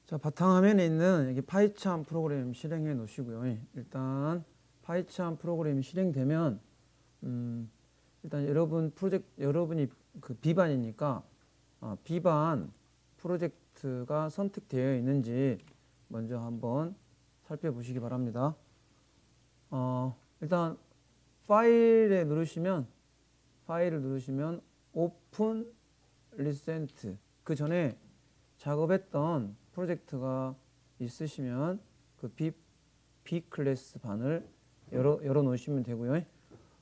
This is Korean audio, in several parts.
자, 바탕화면에 있는 여기 파이참 프로그램 실행해 놓으시고요. 일단 파이참 프로그램이 실행되면 일단 여러분이 그 B반이니까 B반 프로젝트가 선택되어 있는지 먼저 한번 살펴보시기 바랍니다. 일단 파일을 누르시면 오픈 리센트, 그 전에 작업했던 프로젝트가 있으시면 그 B 클래스 반을 열어 놓으시면 되고요.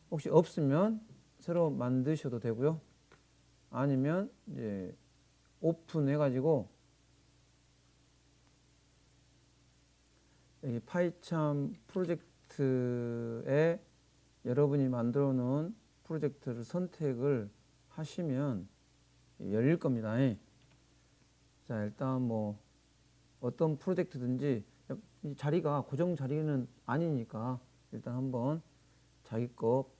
혹시 없으면 새로 만드셔도 되고요. 아니면 이제 오픈 해가지고 여기 파이참 프로젝트에 여러분이 만들어 놓은 프로젝트를 선택을 하시면 열릴 겁니다. 자, 일단 뭐 어떤 프로젝트든지 이 자리가 고정 자리는 아니니까 일단 한번 자기 거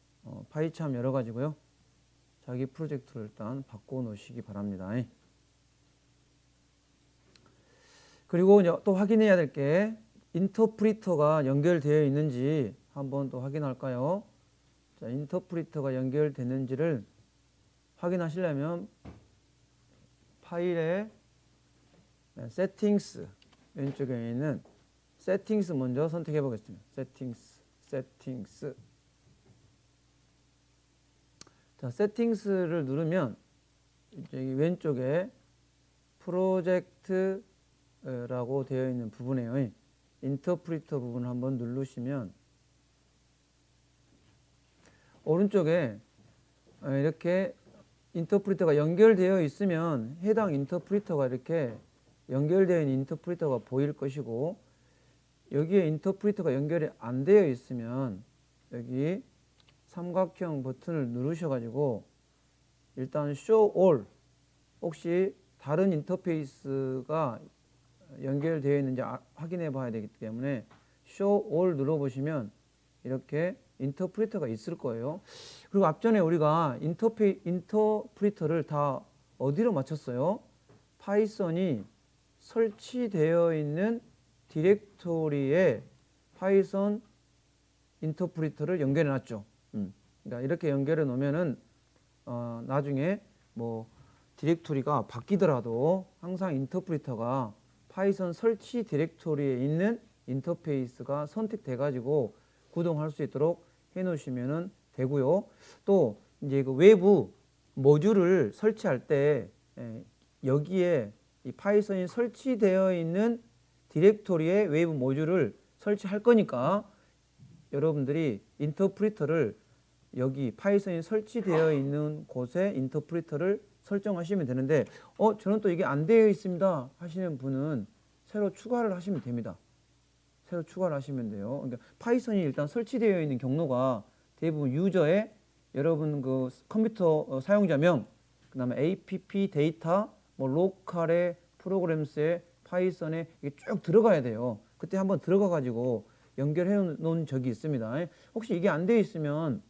파이참 열어 가지고요, 자기 프로젝트를 일단 바꿔 놓으시기 바랍니다. 그리고 또 확인해야 될 게 인터프리터가 연결되어 있는지 한번 또 확인할까요? 자, 인터프리터가 연결되는지를 확인하시려면 파일에 세팅스 왼쪽에 있는 세팅스 먼저 선택해 보겠습니다. 세팅스. 자, 세팅스를 누르면 여기 왼쪽에 프로젝트라고 되어 있는 부분에요. 인터프리터 부분을 한번 누르시면 오른쪽에 이렇게 인터프리터가 연결되어 있으면 해당 인터프리터가 이렇게 연결되어 있는 인터프리터가 보일 것이고, 여기에 인터프리터가 연결이 안 되어 있으면 여기 삼각형 버튼을 누르셔가지고 일단 Show All, 혹시 다른 인터페이스가 연결되어 있는지 확인해 봐야 되기 때문에 Show All 눌러보시면 이렇게 인터프리터가 있을 거예요. 그리고 앞전에 우리가 인터프리터를 다 어디로 맞췄어요? 파이썬이 설치되어 있는 디렉토리에 파이썬 인터프리터를 연결해 놨죠. 그러니까 이렇게 연결해 놓으면은 나중에 뭐 디렉토리가 바뀌더라도 항상 인터프리터가 파이썬 설치 디렉토리에 있는 인터페이스가 선택돼 가지고 구동할 수 있도록 해 놓으시면 되고요. 또 이제 그 외부 모듈을 설치할 때 여기에 이 파이썬이 설치되어 있는 디렉토리에 외부 모듈을 설치할 거니까 여러분들이 인터프리터를 여기 파이썬이 설치되어 있는 곳에 인터프리터를 설정하시면 되는데 저는 또 이게 안 되어 있습니다 하시는 분은 새로 추가를 하시면 됩니다. 새로 추가를 하시면 돼요. 그러니까 파이썬이 일단 설치되어 있는 경로가 대부분 유저의 여러분 그 컴퓨터 사용자명, 그 다음에 app 데이터, 뭐 로컬의 프로그램스에 파이썬에 이게 쭉 들어가야 돼요. 그때 한번 들어가 가지고 연결해 놓은 적이 있습니다. 혹시 이게 안 되어 있으면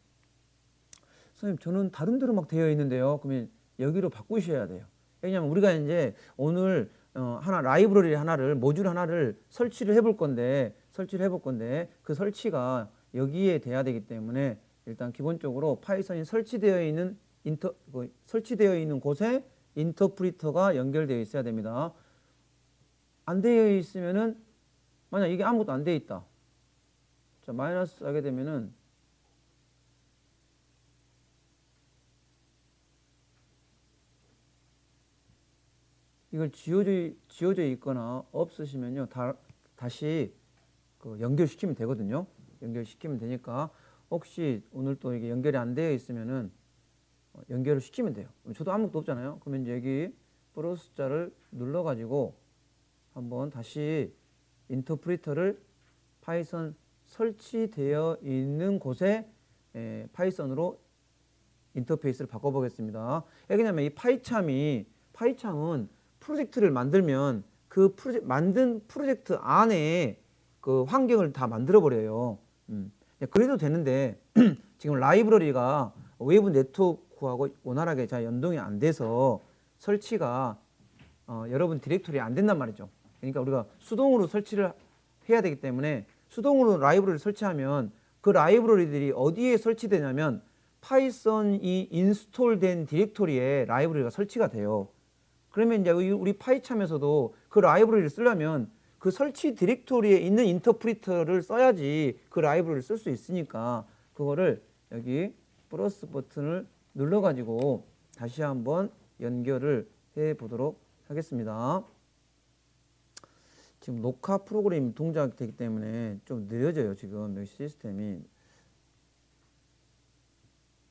선생님 저는 다른 데로 막 되어 있는데요, 그러면 여기로 바꾸셔야 돼요. 왜냐하면 우리가 이제 오늘 라이브러리 하나를, 모듈 하나를 설치를 해볼 건데 그 설치가 여기에 돼야 되기 때문에 일단 기본적으로 파이썬이 설치되어 있는 곳에 인터프리터가 연결되어 있어야 됩니다. 안 되어 있으면은, 만약 이게 아무것도 안 되어 있다, 자, 마이너스 하게 되면은 이걸 지워져 있거나 없으시면요, 다시 그 연결시키면 되거든요. 연결시키면 되니까 혹시 오늘 또 이게 연결이 안 되어 있으면은 연결을 시키면 돼요. 저도 아무것도 없잖아요. 그러면 이제 여기 플러스 자를 눌러 가지고 한번 다시 인터프리터를 파이썬 설치되어 있는 곳에 파이썬으로 인터페이스를 바꿔 보겠습니다. 왜냐하면 이 파이참은 프로젝트를 만들면 그 만든 프로젝트 안에 그 환경을 다 만들어 버려요. 그래도 되는데 지금 라이브러리가 외부 네트워크하고 원활하게 잘 연동이 안 돼서 설치가 여러분 디렉토리에 안 된단 말이죠. 그러니까 우리가 수동으로 설치를 해야 되기 때문에 수동으로 라이브러리를 설치하면 그 라이브러리들이 어디에 설치되냐면 파이썬이 인스톨된 디렉토리에 라이브러리가 설치가 돼요. 그러면 이제 우리 파이참에서도 그 라이브러리를 쓰려면 그 설치 디렉토리에 있는 인터프리터를 써야지 그 라이브러리를 쓸 수 있으니까 그거를 여기 플러스 버튼을 눌러가지고 다시 한번 연결을 해 보도록 하겠습니다. 지금 녹화 프로그램이 동작되기 때문에 좀 느려져요. 지금 여기 시스템이.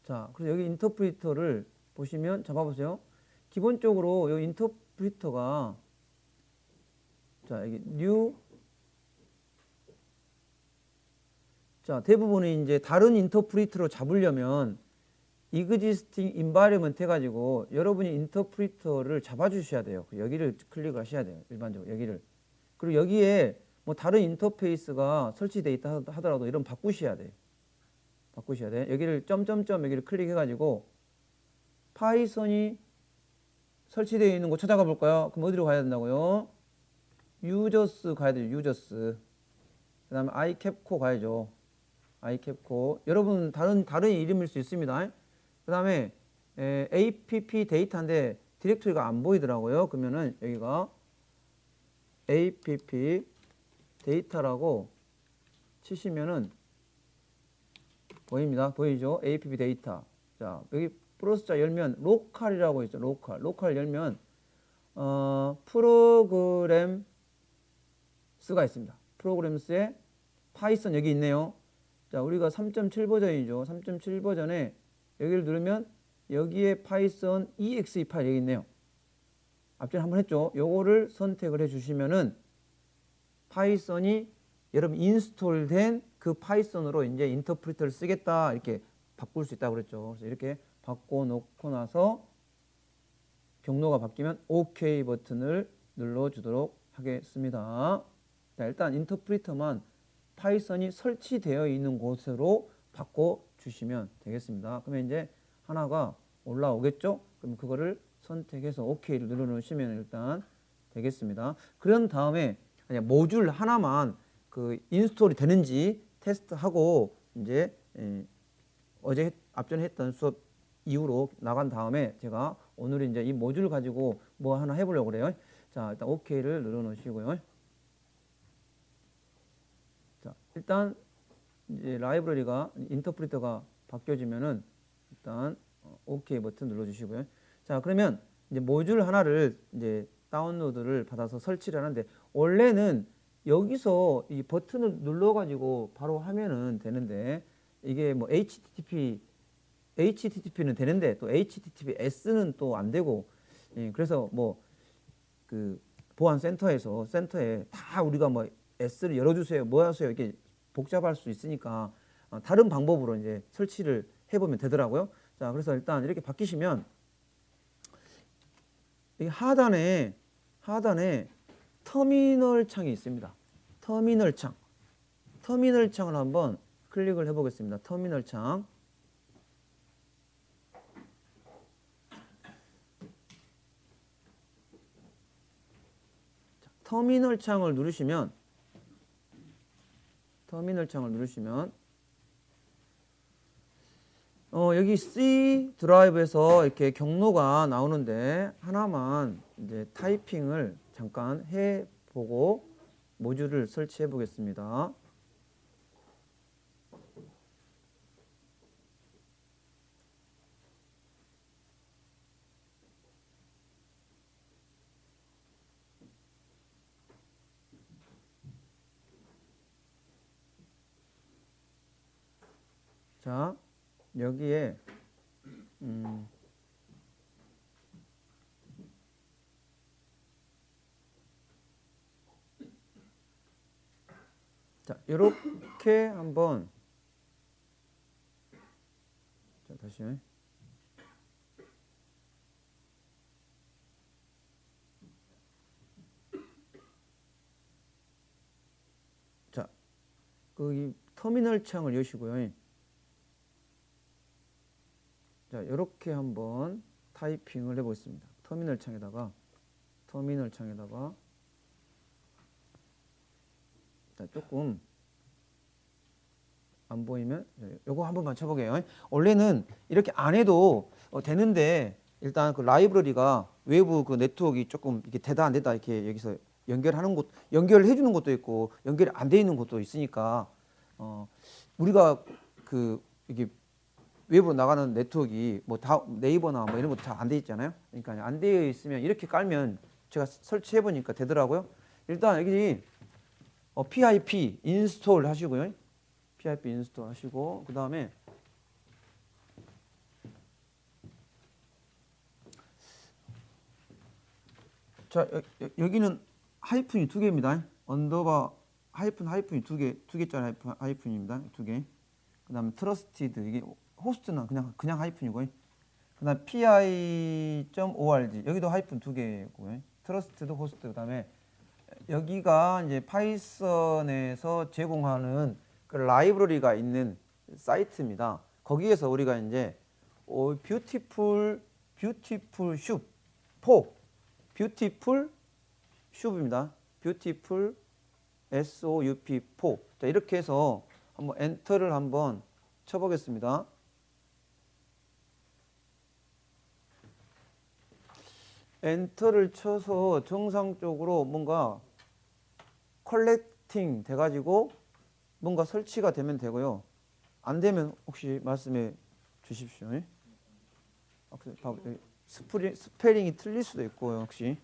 자, 그래서 여기 인터프리터를 보시면 잡아보세요. 기본적으로 여기 인터프리터가 자, 여기 new 자, 대부분이 이제 다른 인터프리터로 잡으려면 existing environment 해가지고 여러분이 인터프리터를 잡아주셔야 돼요. 여기를 클릭을 하셔야 돼요. 일반적으로 여기를. 그리고 여기에 뭐 다른 인터페이스가 설치되어 있다 하더라도 이런 바꾸셔야 돼요. 바꾸셔야 돼. 여기를 점점점 여기를 클릭해가지고 파이썬이 설치되어 있는 곳 찾아가 볼까요? 그럼 어디로 가야 된다고요? 유저스 가야 돼요. 유저스. 그 다음에 iCapco 가야죠. iCapco. 여러분 다른 이름일 수 있습니다. 그 다음에 app 데이터인데 디렉토리가 안 보이더라고요. 그러면은 여기가 app 데이터라고 치시면은 보입니다. 보이죠? app 데이터. 자, 여기 플러스자 열면 로컬이라고 있죠. 로컬 열면 프로그램스가 있습니다. 프로그램스에 파이썬 여기 있네요. 자, 우리가 3.7 버전이죠. 3.7 버전에 여기를 누르면 여기에 파이썬 exe 파일 여기 있네요. 앞전에 한번 했죠. 요거를 선택을 해 주시면은 파이썬이 여러분 인스톨된 그 파이썬으로 이제 인터프리터를 쓰겠다 이렇게 바꿀 수 있다고 그랬죠. 그래서 이렇게 바꿔 놓고 나서 경로가 바뀌면 OK 버튼을 눌러 주도록 하겠습니다. 자, 일단 인터프리터만 파이썬이 설치되어 있는 곳으로 바꿔 주시면 되겠습니다. 그러면 이제 하나가 올라오겠죠? 그럼 그거를 선택해서 OK를 눌러 놓으시면 일단 되겠습니다. 그런 다음에 모듈 하나만 그 인스톨이 되는지 테스트하고 이제 어제 앞전에 했던 수업 이후로 나간 다음에 제가 오늘 이제 이 모듈 가지고 뭐 하나 해보려고 그래요. 자, 일단 OK를 눌러 놓으시고요. 자, 일단 이제 라이브러리가 인터프리터가 바뀌어지면은 일단 OK 버튼 눌러주시고요. 자, 그러면 이제 모듈 하나를 이제 다운로드를 받아서 설치를 하는데 원래는 여기서 이 버튼을 눌러가지고 바로 하면은 되는데 이게 뭐 HTTP는 되는데 또 HTTPS는 또 안 되고 그래서 뭐 그 보안 센터에 다 우리가 뭐 S를 열어주세요, 뭐 하세요 이렇게 복잡할 수 있으니까 다른 방법으로 이제 설치를 해보면 되더라고요. 자, 그래서 일단 이렇게 바뀌시면 이 하단에 터미널 창이 있습니다. 터미널 창을 한번 클릭을 해보겠습니다. 터미널 창. 자, 터미널 창을 누르시면 여기 C 드라이브에서 이렇게 경로가 나오는데 하나만 이제 타이핑을 잠깐 해보고 모듈을 설치해 보겠습니다. 자, 여기에 자, 이렇게 한번 자, 다시 자, 그 터미널 창을 여시고요. 자, 이렇게 한번 타이핑을 해보겠습니다. 터미널 창에다가 자, 조금 안 보이면 요거 한 번만 쳐보게요. 원래는 이렇게 안 해도 되는데 일단 그 라이브러리가 외부 그 네트워크가 조금 이게 되다 안 되다 이렇게 여기서 연결하는 곳 연결해 주는 것도 있고 연결이 안 돼 있는 것도 있으니까 우리가 그 이게 외부로 나가는 네트워크가 뭐 다 네이버나 뭐 이런 것도 잘 안 돼 있잖아요. 그러니까 안 되어 있으면 이렇게 깔면 제가 설치해 보니까 되더라고요. 일단 여기 PIP 인스톨 하시고요. PIP 인스톨 하시고 그 다음에 자 여기는 하이픈이 두 개입니다. 언더바 하이픈이 두 개짜리 하이픈입니다. 두 개. 그 다음에 트러스티드 이게 호스트는 그냥 하이픈이고요. 그 다음에 pi.org 여기도 하이픈 두 개고요. 트러스티드 호스트 그 다음에 여기가 이제 파이썬에서 제공하는 그 라이브러리가 있는 사이트입니다. 거기에서 우리가 이제 뷰티풀 슈프입니다. 뷰티풀 SOUP4 자, 이렇게 해서 한번 엔터를 한번 쳐보겠습니다. 엔터를 쳐서 정상적으로 뭔가 컬렉팅 돼가지고 뭔가 설치가 되면 되고요. 안 되면 혹시 말씀해 주십시오. 스페링이 틀릴 수도 있고요. 혹시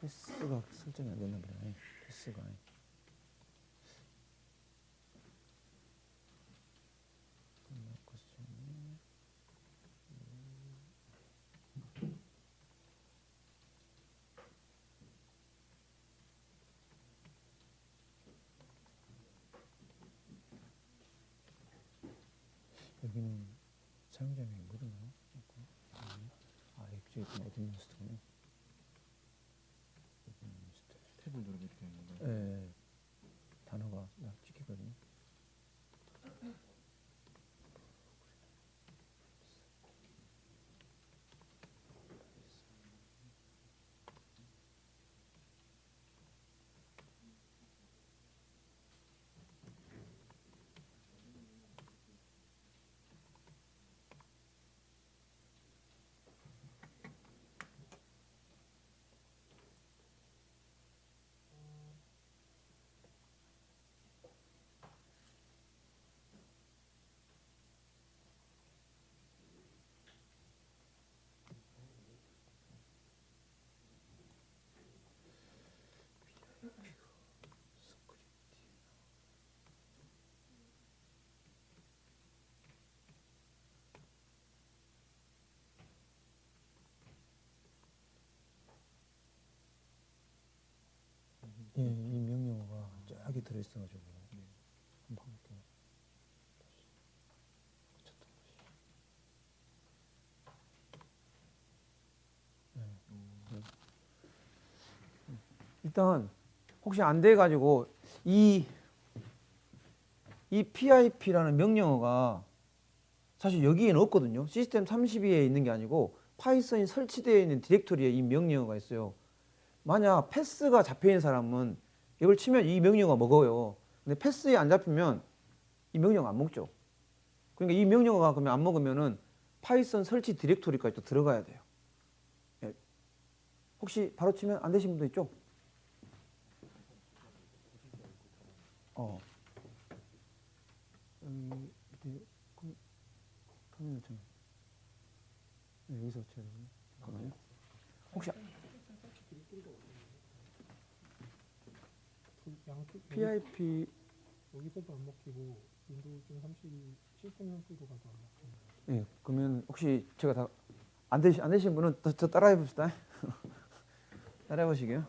패스가 설정이 안 됐나 보네. 패스가 여기는 사용자명이 뭐로 나와? 여기 있구나. 어드민스트구나. 탭을 누르면 이렇게 되는 건가요? 네. 단어가 찍히거든요. 예, 이 명령어가 쫙 들어있어가지고 한번 볼게요. 일단 혹시 안 돼가지고 이 PIP라는 명령어가 사실 여기에는 없거든요. 시스템 32에 있는 게 아니고 파이썬이 설치되어 있는 디렉토리에 이 명령어가 있어요. 만약 패스가 잡혀있는 사람은 이걸 치면 이 명령어가 먹어요. 근데 패스에 안 잡히면 이 명령어 안 먹죠. 그러니까 이 명령어가 그러면 안 먹으면은 파이썬 설치 디렉토리까지 또 들어가야 돼요. 예. 혹시 바로 치면 안 되신 분도 있죠? 터미널 좀 여기서 쳐야 되나? 잠깐만요. 혹시 PIP 여기서도 안 먹히고 윈도우 좀 32 시스템 현수도 가도 안 먹히는 거예요. 예, 그러면 혹시 제가 다 안 되신 분은 저 따라해 봅시다. 따라해 보시게요.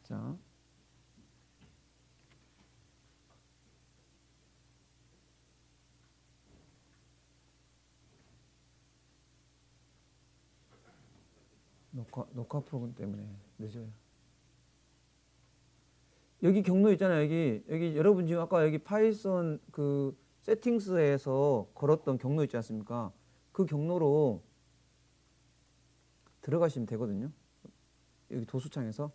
자. 녹화 프로그램 때문에 늦어요. 여기 경로 있잖아요. 여기 여러분 지금 아까 여기 파이썬 그 세팅스에서 걸었던 경로 있지 않습니까? 그 경로로 들어가시면 되거든요. 여기 도수창에서.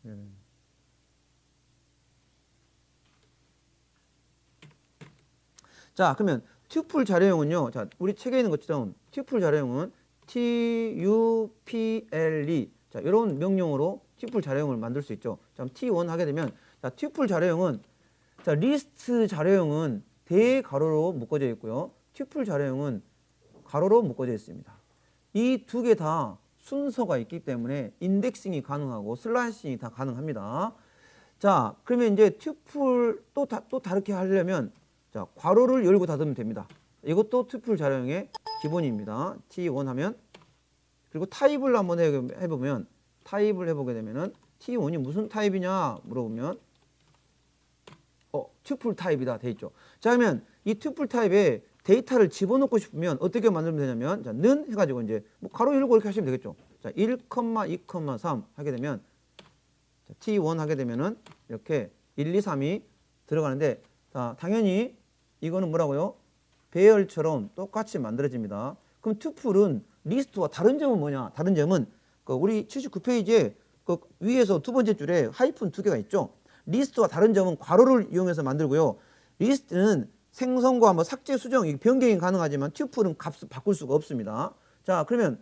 네. 자, 그러면 튜플 자료형은요. 자, 우리 책에 있는 것처럼 튜플 자료형은 TUPLE. 자, 이런 명령으로 튜플 자료형을 만들 수 있죠. 자, T1 하게 되면 자, 튜플 자료형은 자, 리스트 자료형은 대가로로 묶어져 있고요. 튜플 자료형은 가로로 묶어져 있습니다. 이 두 개 다 순서가 있기 때문에 인덱싱이 가능하고 슬라이싱이 다 가능합니다. 자, 그러면 이제 튜플 또 다르게 하려면 자, 괄호를 열고 닫으면 됩니다. 이것도 튜플 자료형의 기본입니다. T1 하면 그리고 타입을 한번 해보면 타입을 해보게 되면은 T1이 무슨 타입이냐 물어보면 튜플 타입이다 돼 있죠. 자, 그러면 이 튜플 타입에 데이터를 집어넣고 싶으면 어떻게 만들면 되냐면 자, 는 해가지고 이제 뭐 가로 열고 이렇게 하시면 되겠죠. 자, 1, 2, 3 하게 되면 자, T1 하게 되면은 이렇게 1, 2, 3이 들어가는데 자, 당연히 이거는 뭐라고요? 배열처럼 똑같이 만들어집니다. 그럼 튜플은 리스트와 다른 점은 뭐냐? 다른 점은 그 우리 79페이지에 그 위에서 두 번째 줄에 하이픈 두 개가 있죠. 리스트와 다른 점은 괄호를 이용해서 만들고요. 리스트는 생성과 뭐 삭제, 수정, 변경이 가능하지만 튜플은 값을 바꿀 수가 없습니다. 자, 그러면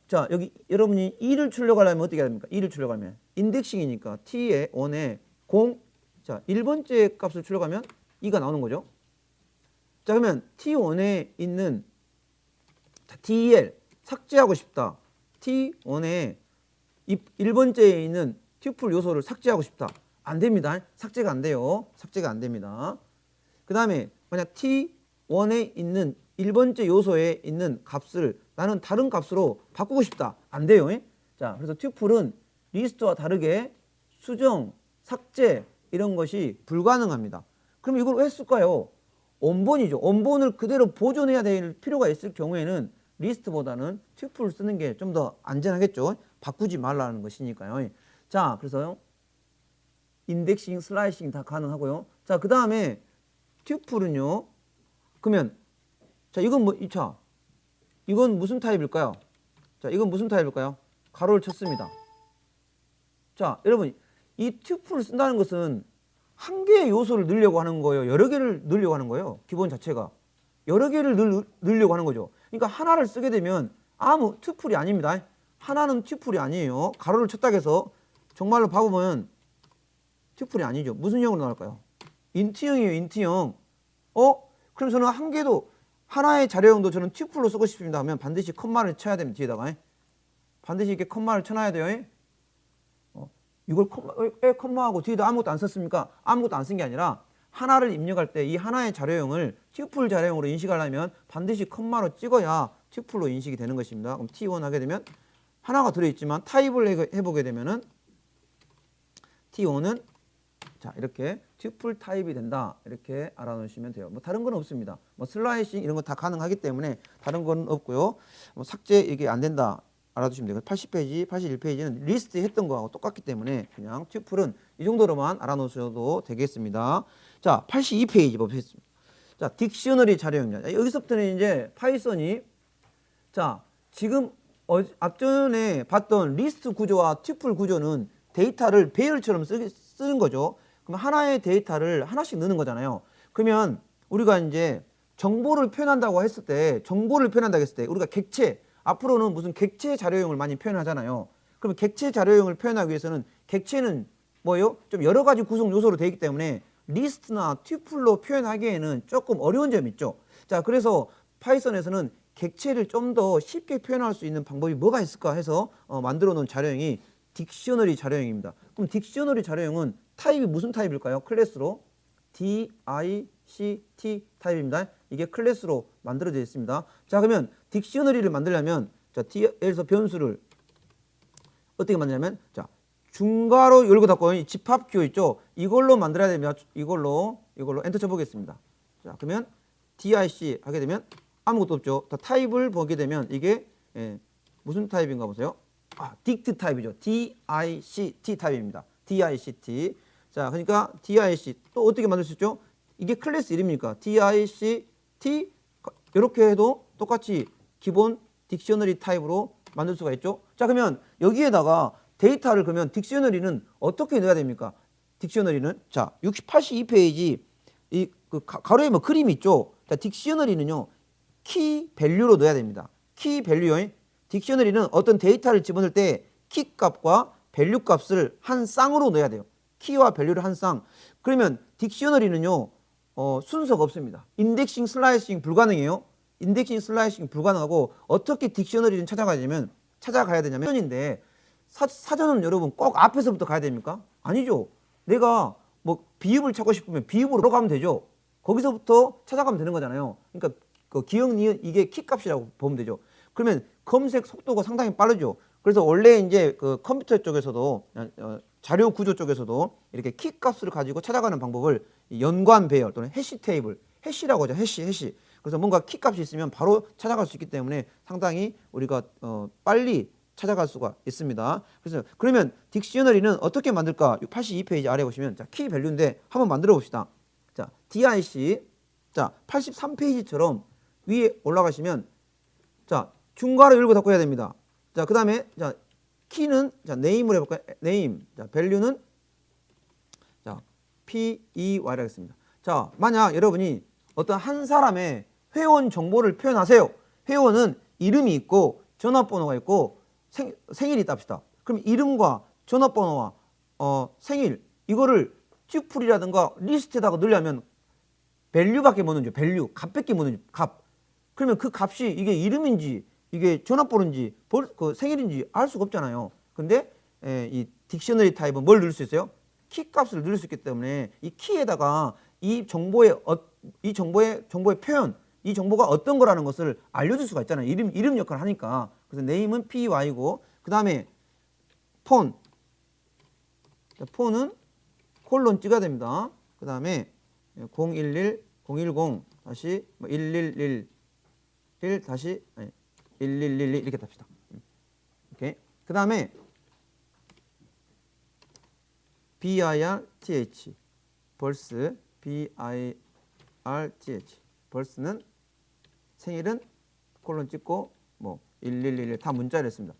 자, 여기 여러분이 2를 출력하려면 어떻게 해야 됩니까? 2를 출력하면 인덱싱이니까 T에 1에 0. 자, 1번째 값을 출력하면 2가 나오는 거죠. 자, 그러면 T1에 있는 자, DL 삭제하고 싶다. T1에 1번째에 있는 튜플 요소를 삭제하고 싶다. 안 됩니다. 삭제가 안 돼요. 삭제가 안 됩니다. 그 다음에 만약 T1에 있는 1번째 요소에 있는 값을 나는 다른 값으로 바꾸고 싶다. 안 돼요. 자, 그래서 튜플은 리스트와 다르게 수정, 삭제 이런 것이 불가능합니다. 그럼 이걸 왜 쓸까요? 원본이죠. 원본을 그대로 보존해야 될 필요가 있을 경우에는 리스트보다는 튜플을 쓰는 게 좀 더 안전하겠죠. 바꾸지 말라는 것이니까요. 자, 그래서 인덱싱, 슬라이싱 다 가능하고요. 자, 그 다음에 튜플은요. 그러면 자, 이건 뭐 2차. 이건 무슨 타입일까요? 자, 이건 무슨 타입일까요? 가로를 쳤습니다. 자, 여러분 이 튜플을 쓴다는 것은 한 개의 요소를 넣으려고 하는 거예요. 여러 개를 넣으려고 하는 거예요. 기본 자체가. 여러 개를 넣으려고 하는 거죠. 그러니까 하나를 쓰게 되면 아무 튜플이 아닙니다. 하나는 튜플이 아니에요. 가로를 쳤다 해서 정말로 봐보면 튜플이 아니죠. 무슨 형으로 나올까요? 인트형이에요. 인트형. 그럼 저는 한 개도 하나의 자료형도 저는 튜플로 쓰고 싶습니다 하면 반드시 컴마를 쳐야 됩니다. 뒤에다가. 반드시 이렇게 컴마를 쳐놔야 돼요. 이걸 왜 컴마하고 뒤에다 아무것도 안 썼습니까? 아무것도 안 쓴 게 아니라 하나를 입력할 때 이 하나의 자료형을 튜플 자료형으로 인식하려면 반드시 컴마로 찍어야 튜플로 인식이 되는 것입니다. 그럼 T1 하게 되면 하나가 들어있지만 타입을 해보게 되면은 T1은 자, 이렇게 튜플 타입이 된다. 이렇게 알아놓으시면 돼요. 뭐 다른 건 없습니다. 뭐 슬라이싱 이런 거 다 가능하기 때문에 다른 건 없고요. 뭐 삭제 이게 안 된다. 알아두시면 되고 80페이지, 81페이지는 리스트 했던 거하고 똑같기 때문에 그냥 튜플은 이 정도로만 알아놓으셔도 되겠습니다. 자, 82페이지 보겠습니다. 자, 딕셔너리 자료형입니다. 여기서부터는 이제 파이썬이 자, 지금 앞전에 봤던 리스트 구조와 튜플 구조는 데이터를 배열처럼 쓰는 거죠. 그럼 하나의 데이터를 하나씩 넣는 거잖아요. 그러면 우리가 이제 정보를 표현한다고 했을 때 우리가 객체 앞으로는 무슨 객체 자료형을 많이 표현하잖아요. 그러면 객체 자료형을 표현하기 위해서는 객체는 뭐예요? 좀 여러 가지 구성 요소로 되어 있기 때문에 리스트나 튜플로 표현하기에는 조금 어려운 점이 있죠. 자, 그래서 파이썬에서는 객체를 좀 더 쉽게 표현할 수 있는 방법이 뭐가 있을까 해서 만들어 놓은 자료형이 딕셔너리 자료형입니다. 그럼 딕셔너리 자료형은 타입이 무슨 타입일까요? 클래스로 DICT 타입입니다. 이게 클래스로 만들어져 있습니다. 자, 그러면 딕셔너리를 만들려면 자, D에서 변수를 어떻게 만드냐면 자, 중괄호 열고 닫고 이 집합 기호 있죠? 이걸로 만들어야 됩니다. 이걸로 엔터 쳐보겠습니다. 자, 그러면 DIC 하게 되면 아무것도 없죠. 다 타입을 보게 되면 이게 무슨 타입인가 보세요. 딕트 타입이죠. DICT 타입입니다. DICT. 자, 그러니까 DIC 또 어떻게 만들 수 있죠? 이게 클래스 이름이니까 DICT 이렇게 해도 똑같이 기본 딕셔너리 타입으로 만들 수가 있죠. 자, 그러면 여기에다가 데이터를 그러면 딕셔너리는 어떻게 넣어야 됩니까? 딕셔너리는 자, 82페이지 이 그 가로에 뭐 그림이 있죠. 자, 딕셔너리는요. 키 밸류로 넣어야 됩니다. 키 밸류요. 딕셔너리는 어떤 데이터를 집어넣을 때 키 값과 밸류 값을 한 쌍으로 넣어야 돼요. 키와 밸류를 한 쌍. 그러면 딕셔너리는요. 순서가 없습니다. 인덱싱 슬라이싱 불가능해요. 인덱싱 슬라이싱 불가능하고 어떻게 딕셔너리를 찾아가야 되냐면 사전인데 사전은 여러분 꼭 앞에서부터 가야 됩니까? 아니죠. 내가 뭐 비읍을 찾고 싶으면 비읍으로 가면 되죠. 거기서부터 찾아가면 되는 거잖아요. 그러니까 그 기억 니은 이게 키 값이라고 보면 되죠. 그러면 검색 속도가 상당히 빠르죠. 그래서 원래 이제 그 컴퓨터 쪽에서도 자료 구조 쪽에서도 이렇게 키 값을 가지고 찾아가는 방법을 연관 배열 또는 해시 테이블, 해시라고 하죠. 해시. 그래서 뭔가 키 값이 있으면 바로 찾아갈 수 있기 때문에 상당히 우리가 빨리 찾아갈 수가 있습니다. 그래서 그러면 딕셔너리는 어떻게 만들까? 82페이지 아래 보시면 자, 키 밸류인데 한번 만들어 봅시다. 자, DIC 자, 83페이지처럼 위에 올라가시면 자, 중괄호 열고 닫고 해야 됩니다. 자, 그다음에 자, 키는 자, 네임으로 해 볼까요? 네임. 자, 밸류는 자, PEY라고 하겠습니다. 자, 만약 여러분이 어떤 한 사람의 회원 정보를 표현하세요. 회원은 이름이 있고 전화번호가 있고 생일이 있다 합시다. 그럼 이름과 전화번호와 생일 이거를 튜플이라든가 리스트에다가 넣으려면 밸류밖에 못 넣죠. 밸류 값밖에 못 넣죠. 값. 그러면 그 값이 이게 이름인지 이게 전화번호인지 그 생일인지 알 수가 없잖아요. 근데 이 딕셔너리 타입은 뭘 넣을 수 있어요? 키 값을 넣을 수 있기 때문에 이 키에다가 이 정보의 표현, 이 정보가 어떤 거라는 것을 알려줄 수가 있잖아요. 이름 역할을 하니까. 그래서 네임은 PY고 그 다음에 폰. 자, 폰은 콜론 찍어야 됩니다. 그 다음에 011, 010 다시 1111 다시 1112 이렇게 답시다. 오케이. 그 다음에 BIRTH 벌스 BIRTH 벌스는 생일은 콜론 찍고 뭐 1111 다 문자를 했습니다.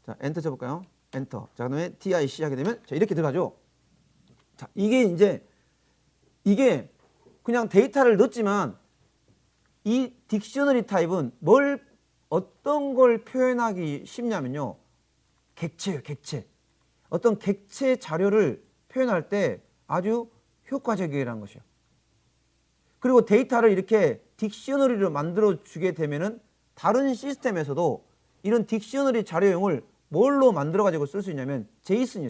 자, 엔터 쳐볼까요? 엔터. 자, 그다음에 DIC 하게 되면 자, 이렇게 들어가죠. 자, 이게 그냥 데이터를 넣었지만 이 딕셔너리 타입은 어떤 걸 표현하기 쉽냐면요. 객체예요, 객체. 어떤 객체 자료를 표현할 때 아주 효과적이라는 것이요. 그리고 데이터를 이렇게 딕셔너리로 만들어 주게 되면은 다른 시스템에서도 이런 딕셔너리 자료용을 뭘로 만들어 가지고 쓸 수 있냐면 JSON이요.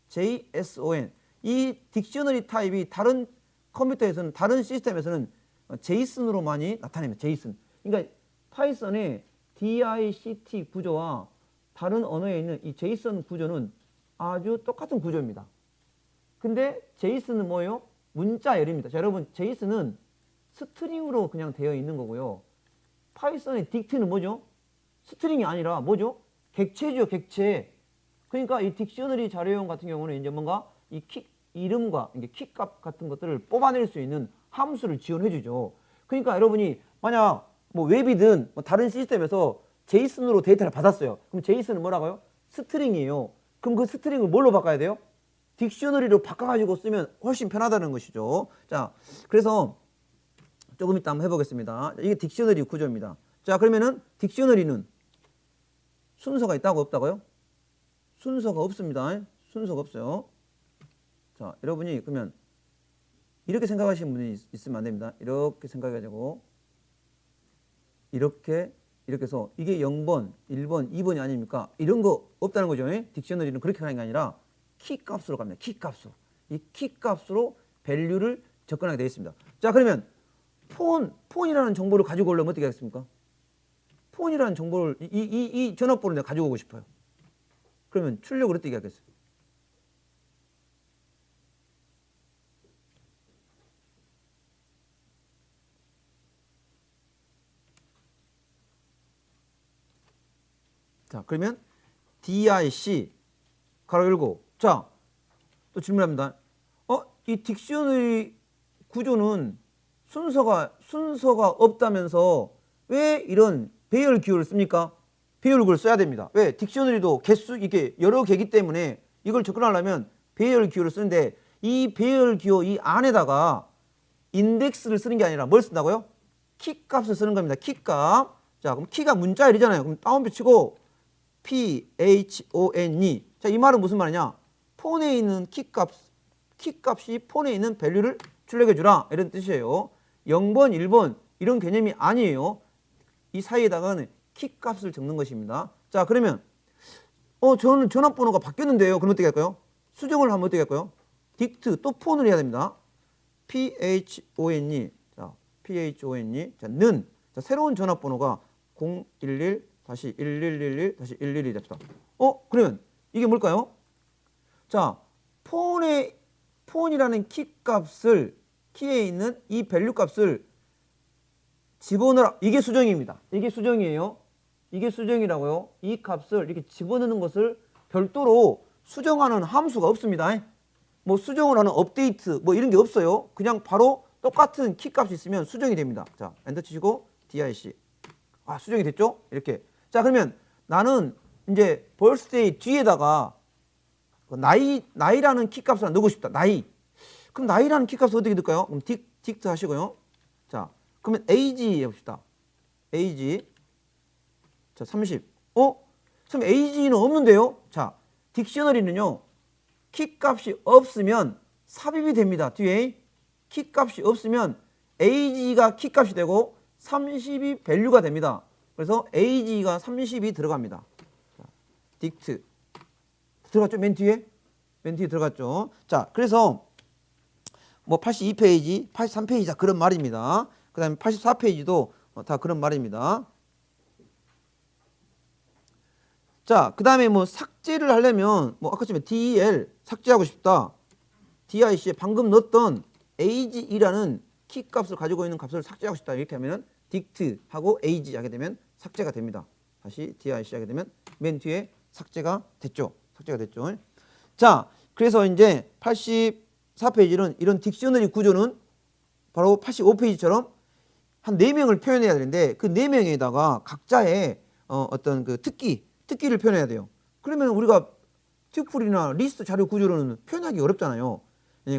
JSON. 이 딕셔너리 타입이 다른 컴퓨터에서는 다른 시스템에서는 JSON으로 많이 나타냅니다. JSON. 그러니까 파이썬의 DICT 구조와 다른 언어에 있는 이 JSON 구조는 아주 똑같은 구조입니다. 근데 JSON은 뭐예요? 문자열입니다. 자, 여러분 JSON은 스트링으로 그냥 되어 있는 거고요. 파이썬의 딕트는 뭐죠? 스트링이 아니라 뭐죠? 객체죠, 객체. 그러니까 이 딕셔너리 자료용 같은 경우는 이제 뭔가 이 이름과 키값 같은 것들을 뽑아낼 수 있는 함수를 지원해 주죠. 그러니까 여러분이 만약 뭐 웹이든 뭐 다른 시스템에서 JSON으로 데이터를 받았어요. 그럼 JSON은 뭐라고요? 스트링이에요. 그럼 그 스트링을 뭘로 바꿔야 돼요? 딕셔너리로 바꿔가지고 쓰면 훨씬 편하다는 것이죠. 자, 그래서 조금 이따 한번 해보겠습니다. 이게 딕셔너리 구조입니다. 자, 그러면은 딕셔너리는 순서가 있다고 없다고요? 순서가 없습니다. 순서가 없어요. 자, 여러분이 그러면 이렇게 생각하시는 분이 있으면 안 됩니다. 이렇게 생각해가지고 이렇게 해서 이게 0번, 1번, 2번이 아닙니까? 이런 거 없다는 거죠. 딕셔너리는 그렇게 하는 게 아니라 키 값으로 갑니다. 키 값으로. 이 키 값으로 밸류를 접근하게 되어 있습니다. 자, 그러면 폰이라는 정보를 가지고 오려면 어떻게 하겠습니까? 폰이라는 정보를 이 전화번호를 내가 가지고 오고 싶어요. 그러면 출력을 어떻게 하겠어요? 자, 그러면 dic 가로 열고. 자, 또 질문합니다. 이 딕셔너리 구조는 순서가 없다면서 왜 이런 배열 기호를 씁니까? 배열 기호를 써야 됩니다. 왜? 딕셔너리도 개수 이게 여러 개이기 때문에 이걸 접근하려면 배열 기호를 쓰는데 이 배열 기호 이 안에다가 인덱스를 쓰는 게 아니라 뭘 쓴다고요? 키 값을 쓰는 겁니다. 키 값. 자, 그럼 키가 문자열이잖아요. 그럼 다운표 치고 phone. 자, 이 말은 무슨 말이냐? 폰에 있는 키 값이 폰에 있는 밸류를 출력해 주라. 이런 뜻이에요. 0번, 1번 이런 개념이 아니에요. 이 사이에다가는 키 값을 적는 것입니다. 자, 그러면 저는 전화번호가 바뀌었는데요. 그럼 어떻게 할까요? 수정을 하면 어떻게 할까요? 딕트 또 폰을 해야 됩니다. phone. 자, phone. 자, 는. 자, 새로운 전화번호가 011-1111-111이 됩시다. 그러면 이게 뭘까요? 자, 폰이라는 키 값을 키에 있는 이 밸류 값을 집어넣어라. 이게 수정입니다. 이게 수정이에요. 이게 수정이라고요. 이 값을 이렇게 집어넣는 것을 별도로 수정하는 함수가 없습니다. 뭐 수정을 하는 업데이트 뭐 이런 게 없어요. 그냥 바로 똑같은 키 값이 있으면 수정이 됩니다. 자, 엔터 치시고 dic. 수정이 됐죠? 이렇게. 자, 그러면 나는 이제 birthday 뒤에다가 나이라는 키 값을 넣고 싶다. 나이. 그럼 나이라는 키 값을 어떻게 넣을까요? 그럼 딕트 하시고요. 자, 그러면 age 해봅시다. age. 자, 30. 그럼 age는 없는데요? 자, 딕셔너리는요. 키 값이 없으면 삽입이 됩니다. 뒤에 키 값이 없으면 age가 키 값이 되고 30이 밸류가 됩니다. 그래서 age가 30이 들어갑니다. 자, 딕트. 들어갔죠? 맨 뒤에 들어갔죠. 자, 그래서 뭐 82페이지, 83페이지 다 그런 말입니다. 그 다음에 84페이지도 다 그런 말입니다. 자, 그 다음에 뭐 삭제를 하려면 뭐 아까 전에 del 삭제하고 싶다. dic에 방금 넣었던 age이라는 키 값을 가지고 있는 값을 삭제하고 싶다. 이렇게 하면은 dict 하고 age 하게 되면 삭제가 됩니다. 다시 dic 하게 되면 맨 뒤에 삭제가 됐죠. 자, 그래서 이제 84페이지는 이런 딕셔너리 구조는 바로 85페이지처럼 한 4명을 표현해야 되는데 그 4명에다가 각자의 어떤 그 특기를 표현해야 돼요. 그러면 우리가 튜플이나 리스트 자료 구조로는 표현하기 어렵잖아요.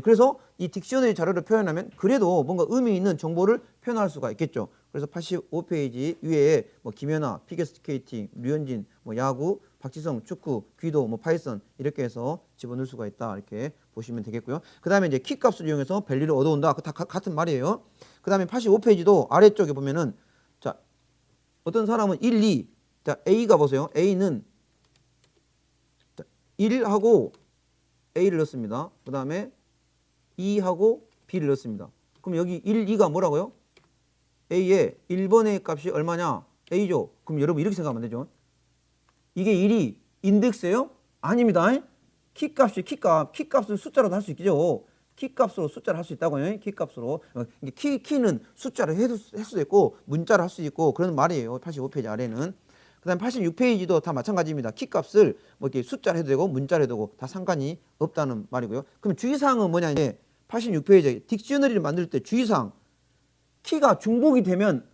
그래서 이 딕셔너리 자료를 표현하면 그래도 뭔가 의미 있는 정보를 표현할 수가 있겠죠. 그래서 85페이지 위에 뭐 김연아, 피겨스케이팅, 류현진, 뭐 야구, 박지성, 축구, 귀도, 뭐 파이썬 이렇게 해서 집어넣을 수가 있다. 이렇게 보시면 되겠고요. 그 다음에 이제 키 값을 이용해서 밸류를 얻어온다. 다 같은 말이에요. 그 다음에 85페이지도 아래쪽에 보면은 자, 어떤 사람은 1, 2. 자, A가 보세요. A는 1하고 A를 넣습니다. 그 다음에 2하고 B를 넣습니다. 그럼 여기 1, 2가 뭐라고요? A의 1번의 값이 얼마냐? A죠. 그럼 여러분 이렇게 생각하면 되죠. 이게 1이 인덱스예요? 아닙니다. 키 값을 숫자로도 할 수 있겠죠. 키 값으로 숫자를 할 수 있다고요. 키 값으로. 키는 숫자를 할 수도 있고 문자를 할 수 있고 그런 말이에요. 85페이지 아래는. 그 다음에 86페이지도 다 마찬가지입니다. 키 값을 뭐 이렇게 숫자로 해도 되고 문자로 해도 되고 다 상관이 없다는 말이고요. 그럼 주의사항은 뭐냐? 이제 86페이지 딕셔너리를 만들 때 주의사항. 키가 중복이 되면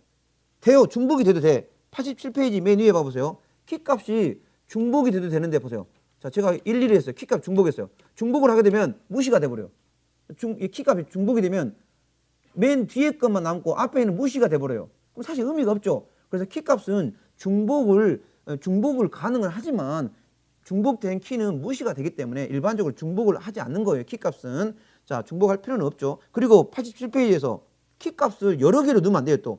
돼요. 중복이 돼도 돼. 87페이지 맨 위에 봐보세요. 키 값이 중복이 돼도 되는데 보세요. 자, 제가 일일이 했어요. 키 값 중복했어요. 중복을 하게 되면 무시가 돼버려요. 이 키 값이 중복이 되면 맨 뒤에 것만 남고 앞에 있는 무시가 돼버려요. 그럼 사실 의미가 없죠. 그래서 키 값은 중복을 가능을 하지만 중복된 키는 무시가 되기 때문에 일반적으로 중복을 하지 않는 거예요. 키 값은. 자, 중복할 필요는 없죠. 그리고 87페이지에서 키 값을 여러 개로 넣으면 안 돼요. 또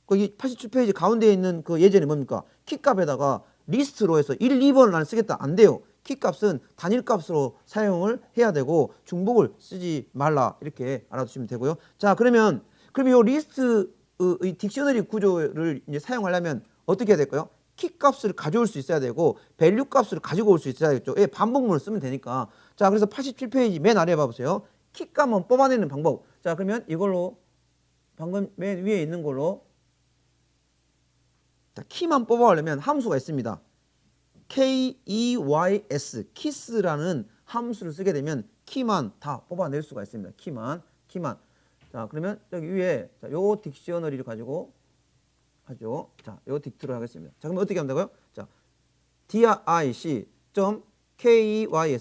거기 87페이지 가운데에 있는 그 예제는 뭡니까? 키 값에다가 리스트로 해서 1, 2번을 나는 쓰겠다. 안 돼요. 키 값은 단일 값으로 사용을 해야 되고 중복을 쓰지 말라. 이렇게 알아두시면 되고요. 자, 그러면 이 리스트 이 딕셔너리 구조를 이제 사용하려면 어떻게 해야 될까요? 키 값을 가져올 수 있어야 되고 밸류 값을 가지고 올 수 있어야겠죠. 예, 반복문을 쓰면 되니까. 자, 그래서 87페이지 맨 아래 봐보세요. 키 값만 뽑아내는 방법. 자, 그러면 이걸로 방금 맨 위에 있는 걸로 자, 키만 뽑아오려면 함수가 있습니다. keys kiss라는 함수를 쓰게 되면 키만 다 뽑아낼 수가 있습니다. 키만. 자, 그러면 여기 위에 자, 요 딕셔너리를 가지고 하죠. 자, 요 딕트로 하겠습니다. 자, 그럼 어떻게 한다고요? 자, dic.keys.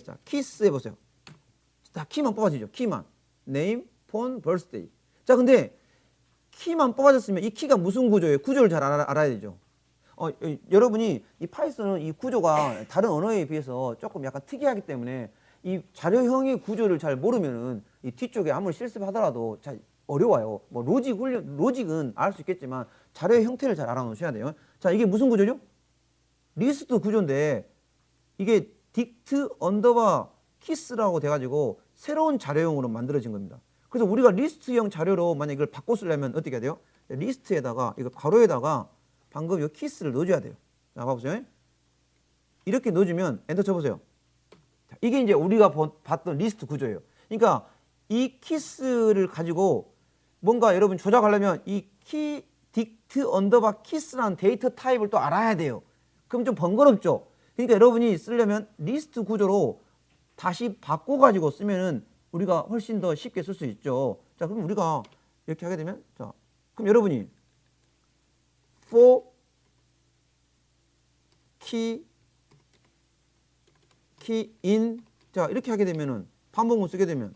자, 키스 해 보세요. 자, 키만 뽑아지죠. 키만. name, phone, birthday. 자, 근데 키만 뽑아졌으면 이 키가 무슨 구조예요? 구조를 잘 알아야 되죠. 여러분이 이 파이썬은 이 구조가 다른 언어에 비해서 조금 약간 특이하기 때문에 이 자료형의 구조를 잘 모르면은 이 뒤쪽에 아무리 실습하더라도 잘 어려워요. 뭐 로직은 알 수 있겠지만 자료의 형태를 잘 알아놓으셔야 돼요. 자, 이게 무슨 구조죠? 리스트 구조인데 이게 딕트 언더바 키스라고 돼가지고 새로운 자료형으로 만들어진 겁니다. 그래서 우리가 리스트형 자료로 만약 이걸 바꿔 쓰려면 어떻게 해야 돼요? 리스트에다가 이거 괄호에다가 방금 이 키스를 넣어줘야 돼요. 자, 봐보세요. 이렇게 넣어주면 엔터 쳐보세요. 자, 이게 이제 우리가 봤던 리스트 구조예요. 그러니까 이 키스를 가지고 뭔가 여러분 조작하려면 이 딕트 언더바 키스라는 데이터 타입을 또 알아야 돼요. 그럼 좀 번거롭죠. 그러니까 여러분이 쓰려면 리스트 구조로 다시 바꿔가지고 쓰면은 우리가 훨씬 더 쉽게 쓸 수 있죠. 자, 그럼 우리가 이렇게 하게 되면, 자, 그럼 여러분이 for key in, 자, 이렇게 하게 되면은 반복문 쓰게 되면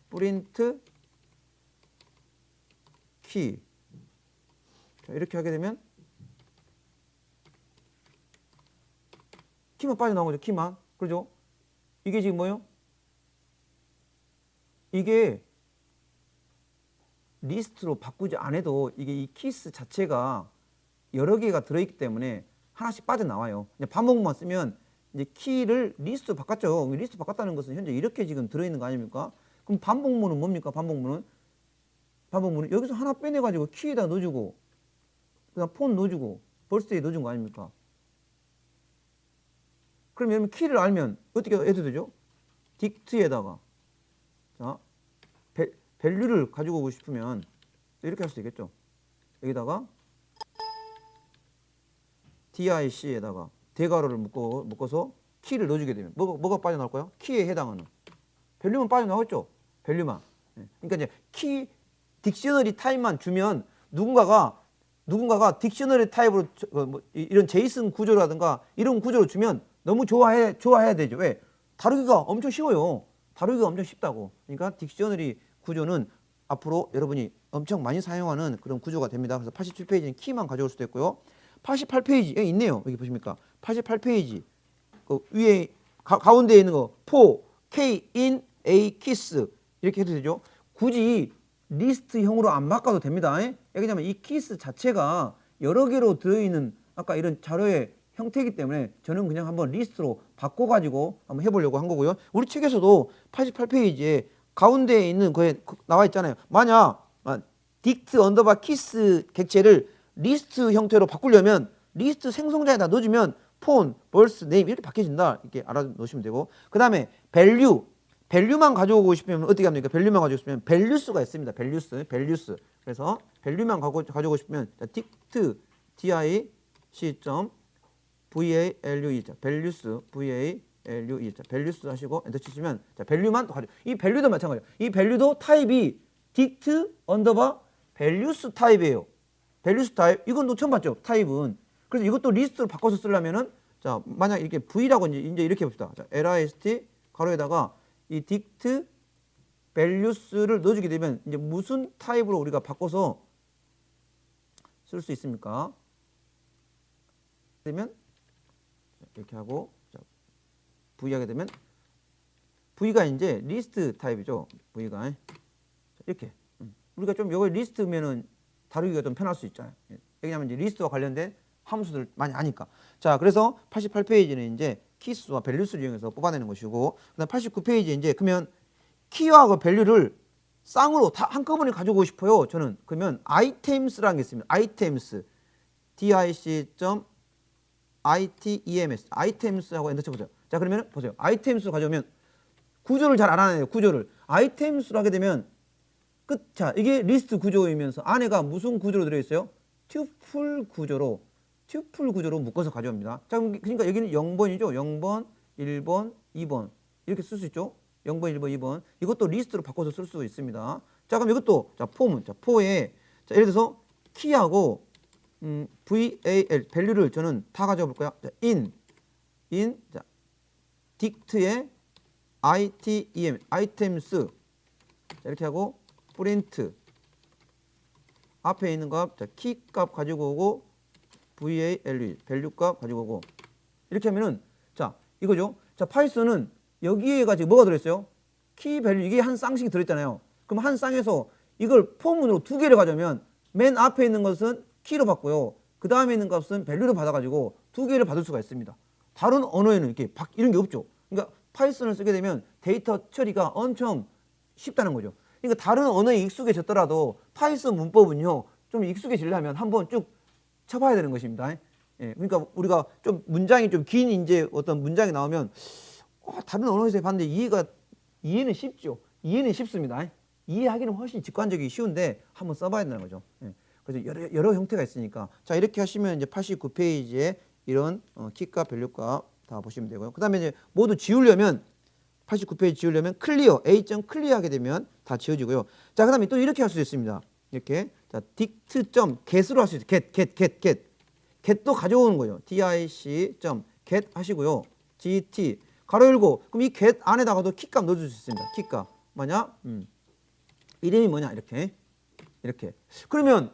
print key, 자, 이렇게 하게 되면 키만 빠져나온 거죠. 키만. 그렇죠? 이게 지금 뭐예요? 이게 리스트로 바꾸지 않아도 이게 이 키스 자체가 여러 개가 들어있기 때문에 하나씩 빠져나와요. 이제 반복만 쓰면 이제 키를 리스트로 바꿨죠. 리스트 바꿨다는 것은 현재 이렇게 지금 들어있는 거 아닙니까? 그럼 반복문은 뭡니까? 반복문은 여기서 하나 빼내가지고 키에다 넣어주고 그다음 폰 넣어주고 벌스데이 넣어준 거 아닙니까? 그럼 여러분 키를 알면 어떻게 해도 되죠? 딕트에다가 자, 밸류를 가지고 오고 싶으면 이렇게 할 수도 있겠죠. 여기다가 dic에다가 대괄호를 묶어서 키를 넣어주게 되면 뭐가 빠져나올까요? 키에 해당하는 밸류만 빠져나오겠죠. 밸류만. 그러니까 이제 키 딕셔너리 타입만 주면 누군가가 딕셔너리 타입으로 이런 제이슨 구조라든가 이런 구조로 주면 너무 좋아해야 되죠. 왜? 다루기가 엄청 쉬워요. 다루기가 엄청 쉽다고. 그러니까 딕셔너리 구조는 앞으로 여러분이 엄청 많이 사용하는 그런 구조가 됩니다. 그래서 87페이지는 키만 가져올 수도 있고요. 88페이지에 있네요. 여기 보십니까? 88페이지 그 위에 가운데에 있는 거 for k in a kiss 이렇게 해도 되죠. 굳이 리스트형으로 안 바꿔도 됩니다. 왜냐하면 이 키스 자체가 여러 개로 들어있는 아까 이런 자료의 형태이기 때문에 저는 그냥 한번 리스트로 바꿔가지고 한번 해보려고 한 거고요. 우리 책에서도 88페이지에 가운데에 있는 거에 나와 있잖아요. 만약 딕트 언더바 키스 객체를 리스트 형태로 바꾸려면 리스트 생성자에다 넣어주면 폰, 벌스, 네임 이렇게 바뀌어진다. 이렇게 알아놓으시면 되고 그 다음에 밸류만 가져오고 싶으면 어떻게 합니까? 밸류만 가져오고 싶으면 밸류스가 있습니다. 밸류스. 그래서 밸류만 가져오고 싶으면 딕트 dic.value 자, 밸류스 value 자, 밸류스 하시고 엔터 치시면 자, 밸류만 가져. 이 밸류도 마찬가지예요. 이 밸류도 타입이 딕트 언더바 밸류스 타입이에요. 밸류스 타입. 이건 또 처음 봤죠. 타입은. 그래서 이것도 리스트로 바꿔서 쓰려면은 자, 만약 이렇게 v라고 이제 이렇게 봅시다. 자, list 가로에다가 이 딕트 밸류스를 넣어주게 되면 이제 무슨 타입으로 우리가 바꿔서 쓸 수 있습니까? 되면 이렇게 하고 자, v 하게 되면 v가 이제 리스트 타입이죠. v가 이렇게 우리가 좀 이걸 리스트면은 다루기가 좀 편할 수 있잖아요. 왜냐하면 이제 리스트와 관련된 함수들 많이 아니까. 자, 그래서 88페이지는 이제 키스와 밸류스를 이용해서 뽑아내는 것이고, 그다음 89페이지 이제 그러면 키와 그 밸류를 쌍으로 다 한꺼번에 가져오고 싶어요. 저는 그러면 items라는 게 있습니다. items, dic.items, items하고 엔터 쳐보세요. 자, 그러면 보세요. items로 가져오면 구조를 잘 알아내요. 구조를 items로 하게 되면 자, 이게 리스트 구조이면서 안에가 무슨 구조로 들어있어요? 튜플 구조로 튜플 구조로 묶어서 가져옵니다. 자, 그러니까 여기는 0번이죠. 0번, 1번, 2번 이렇게 쓸 수 있죠. 0번, 1번, 2번 이것도 리스트로 바꿔서 쓸 수 있습니다. 자, 그럼 이것도 자, 폼은 자, 포에 자, 예를 들어서 키하고 VAL 밸류를 저는 다 가져가 볼 거야. 자, in 자, dict에 item items 자, 이렇게 하고 print 앞에 있는 값, 자, 키 값 가지고 오고 VALU 밸류 값 가지고 오고 이렇게 하면은 자, 이거죠. 자, 파이썬은 여기에가 지금 뭐가 들어있어요? 키 밸류 이게 한 쌍씩 들어있잖아요. 그럼 한 쌍에서 이걸 포문으로 두 개를 가져오면 맨 앞에 있는 것은 키로 받고요. 그 다음에 있는 값은 밸류로 받아가지고 두 개를 받을 수가 있습니다. 다른 언어에는 이렇게 이런 게 없죠. 그러니까 파이썬을 쓰게 되면 데이터 처리가 엄청 쉽다는 거죠. 그러니까 다른 언어에 익숙해졌더라도 파이썬 문법은요 좀 익숙해지려면 한번 쭉 쳐봐야 되는 것입니다. 예, 그러니까 우리가 좀 문장이 좀 긴 이제 어떤 문장이 나오면 다른 언어에서 봤는데 이해는 쉽죠. 이해는 쉽습니다. 이해하기는 훨씬 직관적이기 쉬운데 한번 써봐야 된다는 거죠. 예, 그래서 여러 형태가 있으니까 자 이렇게 하시면 이제 89페이지에 이런 키값, 밸류값 다 보시면 되고요. 그 다음에 이제 모두 지우려면 89페이지 지우려면 클리어, A.점 클리어 하게 되면 다 지워지고요. 자, 그 다음에 또 이렇게 할 수도 있습니다. 이렇게. 자, dict.get으로 할 수 있어요. get도 가져오는 거예요. dic.get 하시고요. get, 가로 열고, 그럼 이 get 안에다가도 키값 넣어줄 수 있습니다. 키값. 뭐냐? 이름이 뭐냐? 이렇게. 그러면,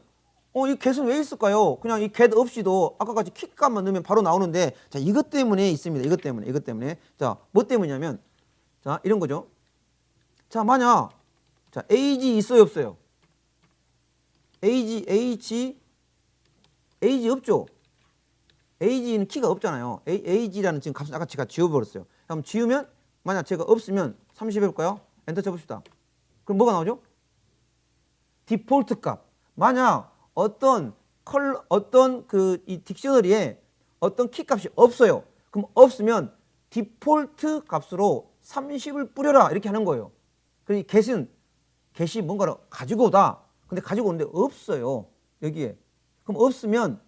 이 get은 왜 있을까요? 그냥 이 get 없이도 아까 같이 키값만 넣으면 바로 나오는데, 자, 이것 때문에 있습니다. 이것 때문에. 자, 뭐 때문이냐면, 자, 이런 거죠. 자, 만약, 자, age 있어요, 없어요? age 없죠? age는 키가 없잖아요. age라는 지금 값을 아까 제가 지워버렸어요. 그럼 지우면, 만약 제가 없으면 30 해볼까요? 엔터 쳐봅시다. 그럼 뭐가 나오죠? 디폴트 값. 만약 어떤 이 딕셔너리에 어떤 키 값이 없어요. 그럼 없으면 디폴트 값으로 30을 뿌려라 이렇게 하는 거예요. 그리고 get이 뭔가를 가지고 오다. 근데 가지고 오는데 없어요. 여기에. 그럼 없으면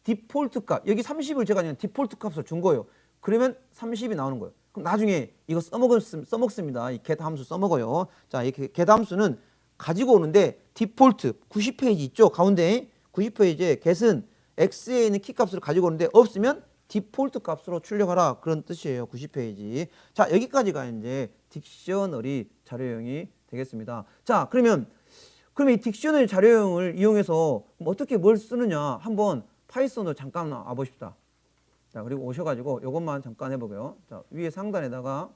디폴트 값. 여기 30을 제가 그냥 디폴트 값으로 준 거예요. 그러면 30이 나오는 거예요. 그럼 나중에 이거 써먹습니다. 이 get 함수 써먹어요. 자, 이 get 함수는 가지고 오는데 디폴트 90페이지 있죠? 가운데 90페이지에 get은 x에 있는 키 값을 가지고 오는데 없으면 디폴트 값으로 출력하라 그런 뜻이에요. 90페이지. 자, 여기까지가 이제 딕셔너리 자료형이 되겠습니다. 자, 그러면 이 딕셔너리 자료형을 이용해서 어떻게 뭘 쓰느냐 한번 파이썬으로 잠깐 와보십시다. 자, 그리고 오셔가지고 이것만 잠깐 해보고요. 자, 위에 상단에다가